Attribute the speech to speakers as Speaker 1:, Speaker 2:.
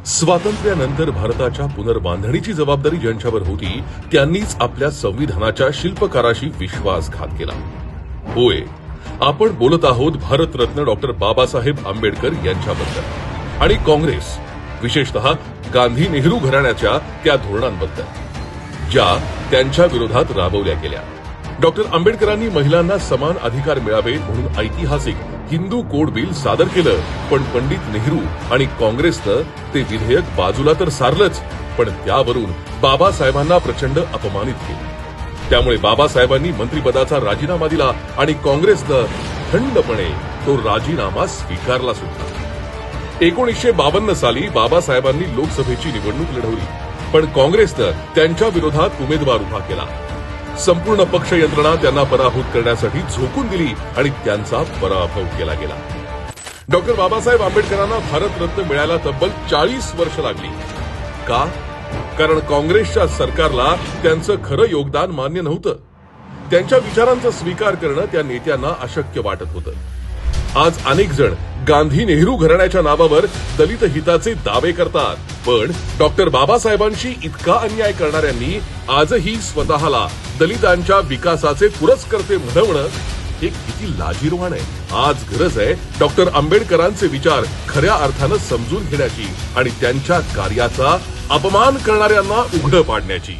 Speaker 1: स्वातंत्र्यानंतर भारताच्या पुनर्बांधणीची जबाबदारी ज्यांच्यावर होती त्यांनीच आपल्या संविधानाच्या शिल्पकाराशी विश्वासघात केला. होय, आपण बोलत आहोत भारतरत्न डॉक्टर बाबासाहेब आंबेडकर यांच्याबद्दल आणि काँग्रेस, विशेषतः गांधी नेहरू घराण्याच्या त्या धोरणांबद्दल ज्या त्यांच्या विरोधात राबवल्या गेल्या. डॉक्टर आंबेडकरांनी महिलांना समान अधिकार मिळावे म्हणून ऐतिहासिक हिंदू कोड बिल सादर केलं, पण पंडित नेहरू आणि काँग्रेसनं ते विधेयक बाजूला तर सारलंच, पण त्यावरून बाबासाहेबांना प्रचंड अपमानित केलं. त्यामुळे बाबासाहेबांनी मंत्रिपदाचा राजीनामा दिला आणि काँग्रेसनं थंडपणे तो राजीनामा स्वीकारला सुद्धा. 1952 साली बाबासाहेबांनी लोकसभेची निवडणूक लढवली, पण काँग्रेसनं त्यांच्या विरोधात उमेदवार उभा केला. संपूर्ण पक्ष यंत्रणा त्यांना पराभूत करण्यासाठी झोकून दिली आणि त्यांचा पराभव केला गेला. डॉक्टर बाबासाहेब आंबेडकरांना भारतरत्न मिळायला तब्बल 40 वर्ष लागली. का? कारण काँग्रेसच्या सरकारला त्यांचं खरं योगदान मान्य नव्हतं. त्यांच्या विचारांचा स्वीकार करणं त्या नेत्यांना अशक्य वाटत होतं. आज अनेक जण गांधी नेहरू घराण्याच्या नावावर दलित हिताचे दावे करतात, पण डॉक्टर बाबासाहेबांशी इतका अन्याय करणाऱ्यांनी आजही स्वतःला दलितांच्या विकासाचे पुरस्कर्ते म्हणवणं हे किती लाजिरवाण आहे. आज गरज आहे डॉक्टर आंबेडकरांचे विचार खऱ्या अर्थानं समजून घेण्याची आणि त्यांच्या कार्याचा अपमान करणाऱ्यांना उघडं पाडण्याची.